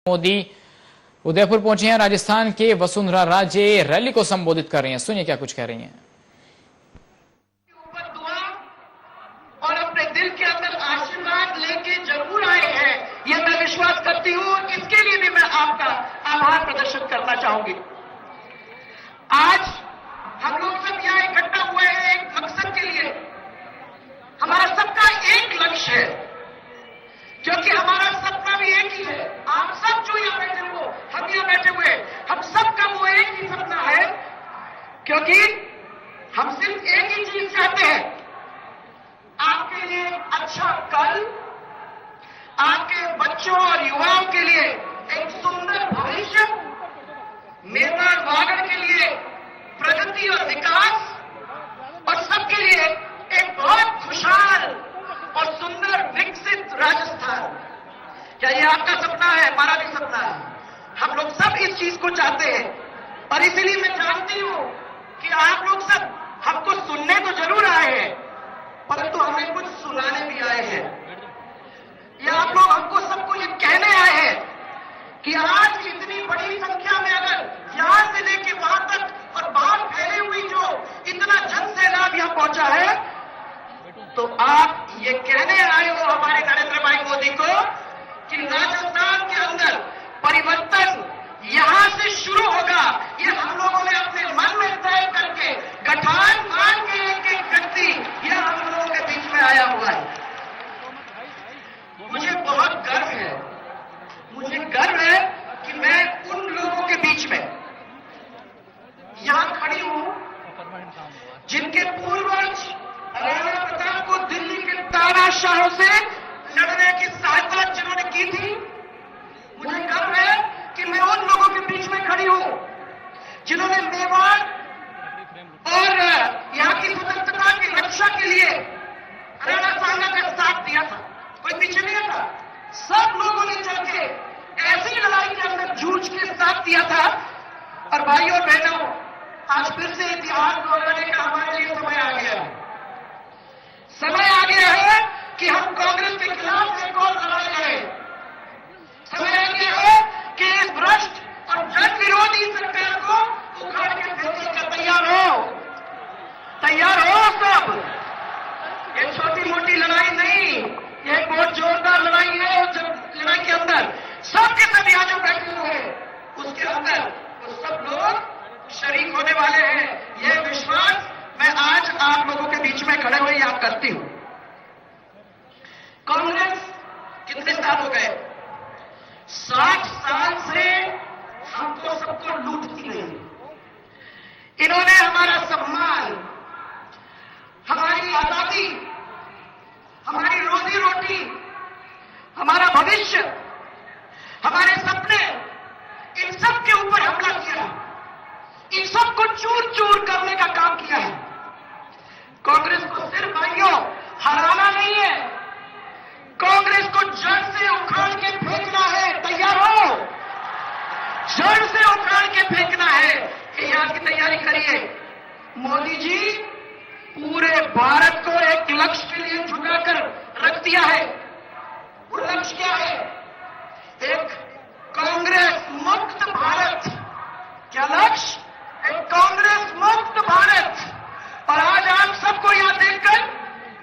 मोदी उदयपुर पहुंचे हैं। राजस्थान के वसुंधरा राजे रैली को संबोधित कर रही हैं। सुनिए क्या कुछ कह रही हैं। ऊपर दुआ और अपने दिल के अंदर आशीर्वाद लेके जरूर आए हैं, ये मैं विश्वास करती हूं और इसके लिए भी मैं आपका आभार प्रदर्शित करना चाहूंगी। आज हम लोग सब यहां इकट्ठा हुए हैं एक मकसद के लिए। हमारा सबका एक लक्ष्य है, क्योंकि हमारा सपना भी एक ही है। आप सब जो यहां बैठे हो, हम यहां बैठे हुए, हम सबका वो एक ही सपना है, क्योंकि हम सिर्फ एक ही चीज चाहते हैं, आपके लिए अच्छा कल, आपके बच्चों और युवाओं के लिए एक सुंदर भविष्य, मेवाड़ वागड़ के लिए प्रगति और विकास, और सबके लिए एक बहुत खुशहाल और सुंदर विकसित राजस्थान। क्या ये आपका सपना है? हमारा भी सपना है। हम लोग सब इस चीज को चाहते हैं, और इसीलिए मैं जानती हूं कि आप लोग सब हमको सुनने तो जरूर आए हैं, परंतु हमें कुछ सुनाने भी आए हैं। ये आप लोग हमको सबको ये कहने आए हैं कि आज इतनी बड़ी संख्या में अगर यहां से लेके वहां तक और बाहर फैली हुई जो इतना जन सैलाब यहां पहुंचा है, तो आप ये कहने आए हो हमारे नरेंद्र भाई मोदी को कि राजस्थान के अंदर परिवर्तन यहां से शुरू होगा। ये हम लोगों ने अपने मन में तय करके गठान मान के एक व्यक्ति ये हम लोगों के बीच में आया हुआ है। मुझे बहुत गर्व है, मुझे गर्व है कि मैं उन लोगों के बीच में यहां खड़ी हूं जिनके पूर्वज राणा प्रताप को दिल्ली के तानाशाहों से लड़ने की सहायता जिन्होंने की थी। मुझे गर्व है कि मैं उन लोगों के बीच में खड़ी हूं जिन्होंने मेवाड़ और यहां की स्वतंत्रता की रक्षा के लिए राणा सांगा का साथ दिया था। कोई पीछे नहीं था, सब लोगों ने चल के ऐसी लड़ाई के अंदर जूझ के साथ दिया था। और भाइयों और बहनों, आज फिर से इतिहास दोहराने का हमारे लिए समय आ गया है। समय आ गया है कि हम कांग्रेस के खिलाफ एक और लड़ाई लड़ें। समय आ गया है कि इस भ्रष्ट और जन विरोधी सरकार को उखाड़ के फेंकने का तैयार हो सब। ये छोटी मोटी लड़ाई नहीं, ये एक बहुत जोरदार लड़ाई है। उस लड़ाई के अंदर सबके सब यहां जो बैठे हुए हैं, उसके अंदर वो सब लोग शरीक होने वाले हैं। ये विश्वास मैं आज आप लोगों के बीच में खड़े हुए याद करती हूं। कांग्रेस कितने साल हो गए? 60 साल से हमको सबको लूटती रही। इन्होंने हमारा सम्मान, हमारी आजादी, हमारी रोजी रोटी, हमारा भविष्य, हमारे सपने, इन सब के ऊपर हमला किया, इन सबको चूर चूर करने का काम किया है। कांग्रेस को सिर्फ भाइयों हराना नहीं है, कांग्रेस को जड़ से उखाड़ के फेंकना है। तैयार हो? जड़ से उखाड़ के फेंकना है। यहां की तैयारी करिए। मोदी जी पूरे भारत को एक लक्ष्य के लिए झुकाकर रख दिया है। वो लक्ष्य क्या है? एक कांग्रेस मुक्त भारत। क्या लक्ष्य? एक कांग्रेस मुक्त भारत। और आज आप सबको यहां देखकर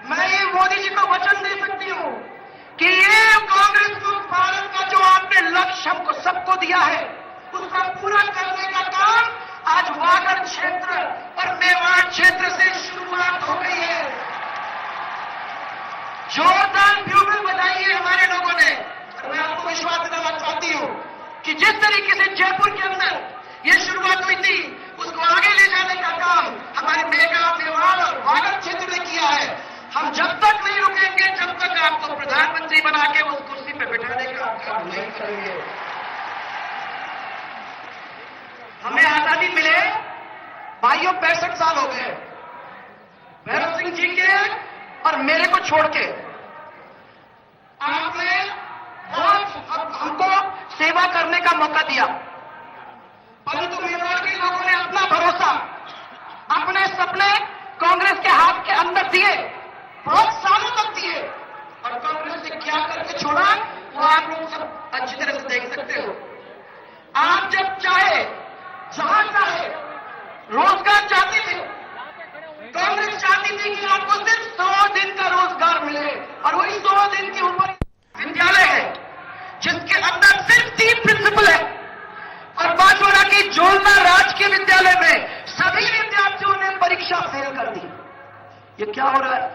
मैं ये मोदी जी को वचन दे सकती हूं कि ये कांग्रेस मुक्त भारत का जो आपने लक्ष्य हमको सबको दिया है, उसका पूरा करने का काम आज वागड़ क्षेत्र और मेवाड़ क्षेत्र से शुरुआत हो गई है। जोरदार ब्यूगल बजाइए हमारे लोगों ने। और मैं आपको विश्वास दिलाना चाहती हूं कि जिस तरीके से जयपुर के अंदर ये शुरुआत हुई थी, उसको आगे ले जाने का काम हमारे मेवाड़ और वागड़ क्षेत्र ने किया है। हम जब तक नहीं रुकेंगे, जब तक आपको प्रधानमंत्री बना के उस कुर्सी पे बिठाने का काम नहीं करेंगे। हमें आजादी मिले भाइयों 65 साल हो गए, भैरव सिंह जी के और मेरे को छोड़ के। आपने बहुत हमको सेवा करने का मौका दिया, परंतु मेवाड़ के लोगों ने अपना भरोसा, अपने सपने कांग्रेस के हाथ के अंदर दिए, बहुत सालों तक दिए। और कांग्रेस ने क्या करके छोड़ा वो आप लोग सब अच्छी तरह से देख सकते हो। सिर्फ 3 प्रिंसिपल है और बांसवाड़ा की जोलना राजकीय विद्यालय में सभी विद्यार्थियों ने परीक्षा फेल कर दी। ये क्या हो रहा है?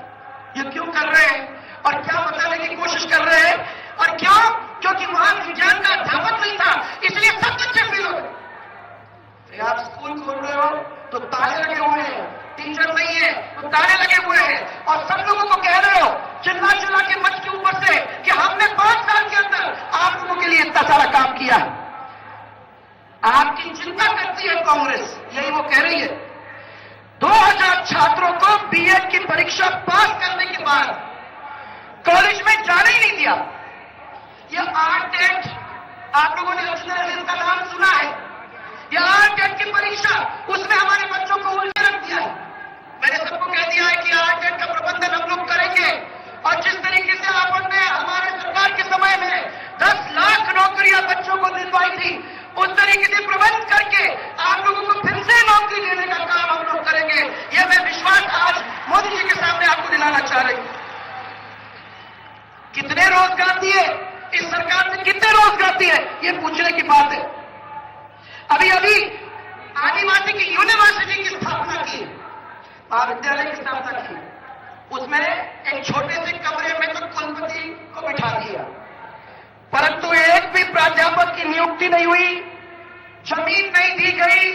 ये क्यों कर रहे हैं? और क्या बताने की कोशिश कर रहे हैं? और क्यों? क्योंकि वहां विज्ञान का अध्यापक नहीं था, इसलिए सब बच्चे फेल हो गए। आप स्कूल खोल रहे हो तो ताले लगे हुए हैं, टीचर नहीं है तो ताले लगे हुए हैं, और सब लोगों को कह रहे हो चिल्ला चिल्ला के मंच के ऊपर से कि हमने 5 साल के अंदर आप लोगों के लिए इतना सारा काम किया है। आपकी चिंता करती है कांग्रेस, यही वो कह रही है। 2000 छात्रों को बीएड की परीक्षा पास करने के बाद कॉलेज में जाने ही नहीं दिया। यह आरटेट, आप लोगों ने अच्छी तरह से इसका नाम सुना है। यह आरटेट की परीक्षा, उसमें हमारे बच्चों को उल्टे रख दिया है। मैंने सबको कह दिया है कि आरटेट का प्रबंधन हम लोग करेंगे, और जिस तरीके से आपने हमारे सरकार के समय में 10 लाख नौकरियां बच्चों को दिलवाई थी, उस तरीके से प्रबंध करके आप लोगों को फिर से नौकरी देने का काम हम लोग करेंगे। यह मैं विश्वास आज मोदी जी के सामने आपको दिलाना चाह रही हूं। कितने रोजगार दिए इस सरकार ने, कितने रोजगार दिए, ये पूछने की बात है। अभी अभी आदिवासी की यूनिवर्सिटी की स्थापना की, महाविद्यालय की स्थापना की, उसमें एक छोटे से कमरे में तो कुलपति को बिठा दिया, परंतु एक भी प्राध्यापक की नियुक्ति नहीं हुई, जमीन नहीं दी गई,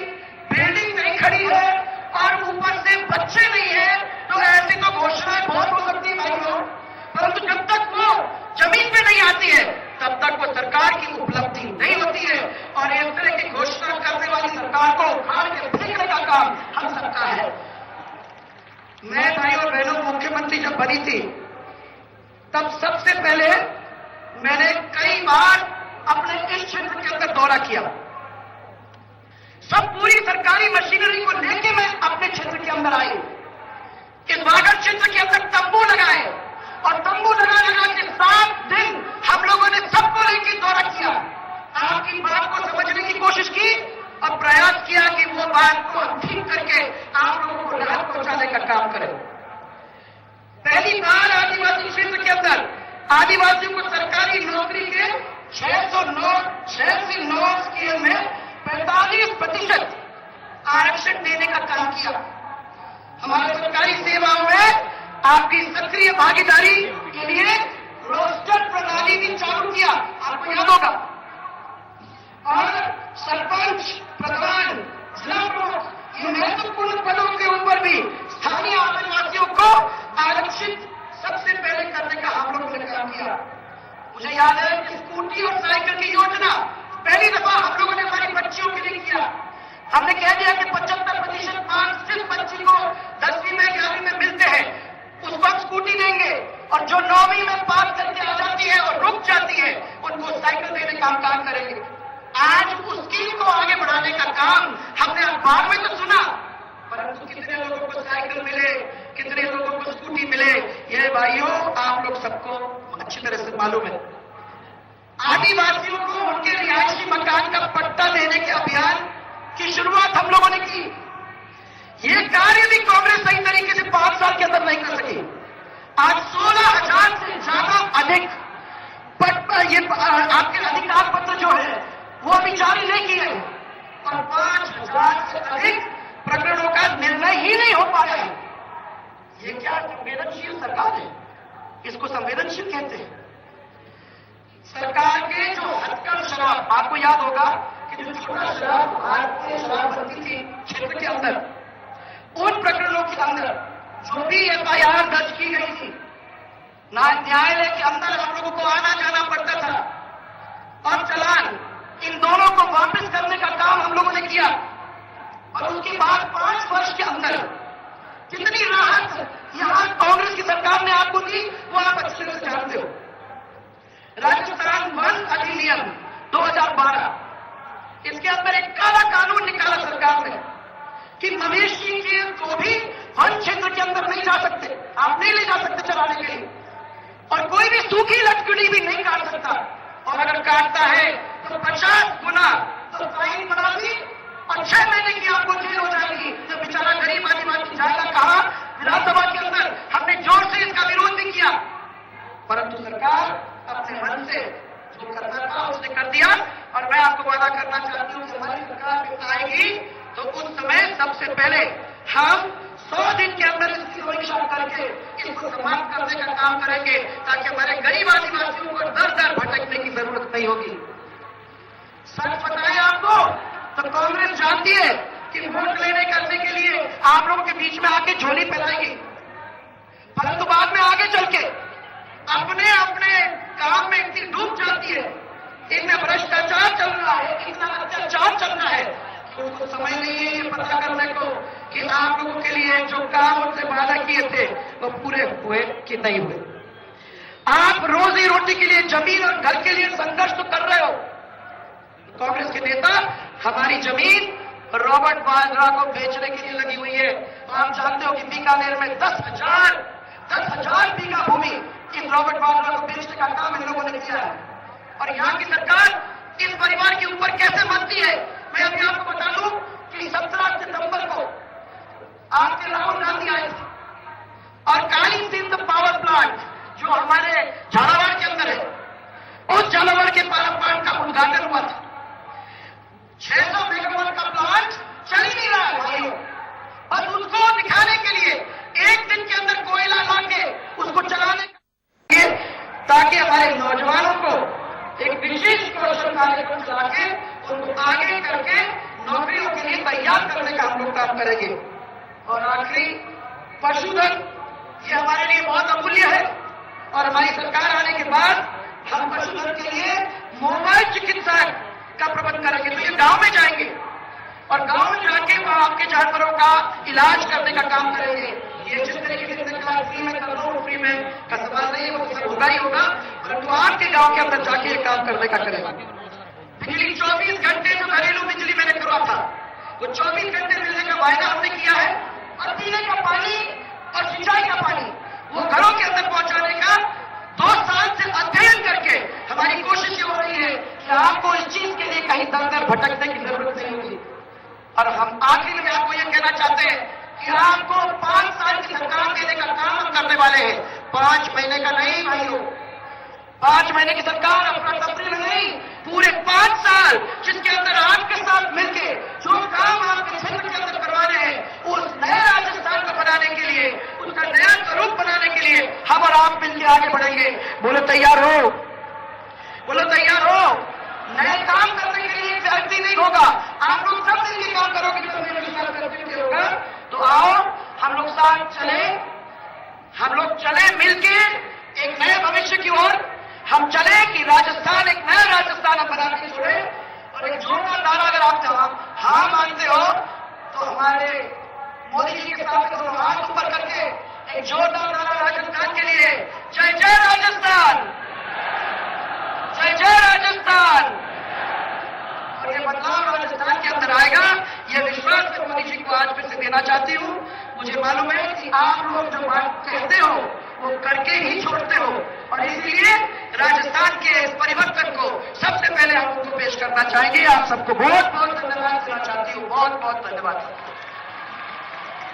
बिल्डिंग नहीं खड़ी है, और ऊपर से बच्चे नहीं है। तो ऐसी तो घोषणाएं बहुत हो सकती है भाइयों, परंतु जब तक वो जमीन पे नहीं आती है तब तक वो सरकार की उपलब्धि नहीं होती है। और इस तरह की घोषणा करने वाली सरकार को उखाड़ के फेंकने का काम हम सबका है। मैं भाइयों और बहनों मुख्यमंत्री जब बनी थी तब सबसे पहले मैंने कई बार अपने इस क्षेत्र के अंदर दौरा किया। सब पूरी सरकारी मशीनरी को लेके मैं अपने क्षेत्र के अंदर आई। इस वागड़ क्षेत्र के अंदर तंबू लगाए, और तंबू लगा लगा के 7 दिन हम लोगों ने सबको लेकर दौरा किया, आपकी बात को समझने की कोशिश की और प्रयास किया कि वो बात को ठीक करके आप लोगों को राहत पहुंचाने का काम करें। पहली बार आदिवासी क्षेत्र के अंदर आदिवासियों को सरकारी नौकरी के 609 स्केल में 45% आरक्षण देने का काम किया। हमारे सरकारी सेवाओं में आपकी सक्रिय भागीदारी के लिए रोस्टर प्रणाली भी चालू किया, आपको याद होगा। और सरपंच, प्रधान, जिला प्रमुख, ये महत्वपूर्ण पदों के ऊपर भी स्थानीय आदिवासियों को आरक्षित सबसे पहले करने का हम लोगों ने काम किया। मुझे याद है कि स्कूटी और साइकिल की योजना पहली दफा हम लोगों ने हमारी बच्चियों के लिए किया। हमने कह दिया कि 75% मार्क्स जिस बच्ची को 10वीं में 11वीं में मिलते हैं उसको हम स्कूटी देंगे, और जो 9वीं में पास करके आ जाती है और रुक जाती है उनको साइकिल देने का काम करेंगे। आज उस स्कीम को आगे बढ़ाने का काम हमने अखबार में तो सुना, परंतु कितने लोगों को साइकिल मिले, कितने लोगों को स्कूटी मिले, ये भाइयों आप लोग सबको अच्छी तरह से मालूम है। आदिवासियों को उनके रिहायशी मकान का पट्टा देने के अभियान की शुरुआत हम लोगों ने की। ये कार्य भी कांग्रेस सही तरीके से 5 साल के अंदर नहीं कर सकी। आज 16,000 से ज्यादा अधिक ये आपके अधिकार पत्र जो है वो अभी जारी नहीं किए हैं, और 5,000 से अधिक प्रकरणों का निर्णय ही नहीं हो पाया है। ये क्या संवेदनशील सरकार है? इसको संवेदनशील कहते हैं। सरकार के जो हथकंड शराब, आपको याद होगा कि जो छोटा शराब भारतीय शराब बनती थी क्षेत्र के अंदर, उन प्रकरणों के अंदर जो भी एफआईआर दर्ज की गई थी, न्यायालय के अंदर हम लोगों को आना जाना पड़ता था, और चालान, इन दोनों को वापस करने का काम हम लोगों ने किया। और उसके बाद 5 वर्ष के अंदर कितनी राहत यहां कांग्रेस की सरकार ने आपको दी वो आप अच्छे से जानते हो। राजस्थान वन अधिनियम 2012, इसके अंदर एक काला कानून निकाला सरकार ने कि मवेशी के को भी वन क्षेत्र के अंदर नहीं जा सकते, आप नहीं ले जा सकते चराने के लिए, और कोई भी सूखी लकड़ी भी नहीं काट सकता, और अगर काटता है तो 50 गुना तो फाइन बना दी और 6 महीने की आपको जेल हो जाएगी। तो बेचारा गरीब आदिवासी जाएगा कहां? विधानसभा के अंदर हमने जोर से इसका विरोध भी किया, परंतु सरकार अपने मन से जो करना था उसने कर दिया, आपको वादा करना चाहती हूँ कि हमारी सरकार आएगी तो उस समय सबसे पहले हम 100 दिन के अंदर इसकी समीक्षा करके इसको समाप्त करने का काम करेंगे, ताकि हमारे गरीब आदिवासियों को दर दर भटकने की जरूरत नहीं होगी। सच बताएं आपको तो कांग्रेस जानती है कि वोट लेने करने के लिए आप लोगों के बीच में आके झोली फैलाएगी, परंतु बाद में आगे चल के अपने अपने काम में इतनी डूब जाती है, इनमें भ्रष्टाचार चल रहा है, इतना अत्याचार चल रहा है, तो उनको समय नहीं है ये पता करने को कि आप लोगों के लिए जो काम उनसे वादा किए थे वो पूरे हुए कि नहीं हुए। आप रोजी रोटी के लिए, जमीन और घर के लिए संघर्ष तो कर रहे हो। कांग्रेस के नेता हमारी जमीन रॉबर्ट वाड्रा को बेचने के लिए लगी हुई है। तो आप जानते हो कि बीकानेर में 10,000 बीघा भूमि इस रॉबर्ट वाड्रा को बेचने का काम इन लोगों ने किया है। और यहाँ की सरकार इस परिवार के ऊपर कैसे मरती है, मैं अभी आपको बता दूं कि 17 सितंबर को आपके राहुल गांधी आए थे और काली सिंध पावर प्लांट जो हमारे झालावाड़ के अंदर है, उस झालावाड़ के पावर प्लांट का उद्घाटन हुआ था। 600 मेगावाट का प्लांट चल ही नहीं रहा है भाइयों, बस उसको दिखाने के लिए एक दिन के अंदर कोयला लाके उसको चलाने के, ताकि हमारे नौजवानों को एक विशेष कौशल कार्यक्रम चला के उनको आगे करके नौकरियों के लिए तैयार करने का हम लोग काम करेंगे। और आखिरी, पशुधन ये हमारे लिए बहुत अमूल्य है और हमारी सरकार आने के बाद हम पशुधन के लिए मोबाइल चिकित्सा का प्रबंध करेंगे। तो ये गांव में जाएंगे और गांव में जाके वहां आपके जानवरों का इलाज करने का काम करेंगे। ये जिस तरीके से सरकार फ्री में कर दो, फ्री में का सवाल नहीं है, वो सब होगा ही होगा, परंतु आपके गांव के अंदर जाके ये काम करने का करेगा। बिजली 24 घंटे जो घरेलू बिजली मैंने करवा था, वो 24 घंटे मिलने का वायदा हमने किया है। और पीने का पानी और सिंचाई का पानी वो घरों के अंदर पहुंचाने का 2 साल से अध्ययन करके हमारी कोशिश ये हो रही है कि आपको इस चीज के लिए कहीं दर दर भटकने की जरूरत नहीं होगी। और हम आखिर में आपको ये कहना चाहते हैं कि आपको 5 साल की सरकार देने का काम हम करने वाले हैं, 5 महीने का नहीं भाइयों, 5 महीने की सरकार अपना तफरी में नहीं, पूरे 5 साल जिसके अंदर आपके साथ मिलके जो काम आपके क्षेत्र के अंदर करवाने हैं, उस नए राजस्थान को बनाने के लिए, उसका नया स्वरूप बनाने के लिए हम और आप मिलकर आगे बढ़ेंगे। बोलो तैयार हो, बोलो तैयार हो। नए काम करने के लिए व्यक्ति नहीं होगा, आप लोग सब मिलकर काम करोगे तो मेरे विश्वास करते होगा। तो आओ हम लोग साथ चले, हम लोग चले मिलके एक नए भविष्य की ओर हम चले कि राजस्थान एक नया राजस्थान हम बनाने के जुड़े। और एक जोरदार नारा अगर आप हाँ मानते हो तो हमारे मोदी जी के साथ दोनों हाथ ऊपर करके एक जोरदार नारा राजस्थान के लिए, जय जय राजस्थान, जय जय राजस्थान। और ये बदलाव राजस्थान के अंदर आएगा, ये विश्वास मैं मोदी जी को आज फिर से देना चाहती हूँ। मुझे मालूम है कि आप लोग जो बात कहते हो वो करके ही छोड़ते हो, और इसलिए राजस्थान के इस परिवर्तन को सबसे पहले हम उनको पेश करना चाहेंगे। आप सबको बहुत बहुत धन्यवाद देना चाहती हूँ, बहुत बहुत धन्यवाद।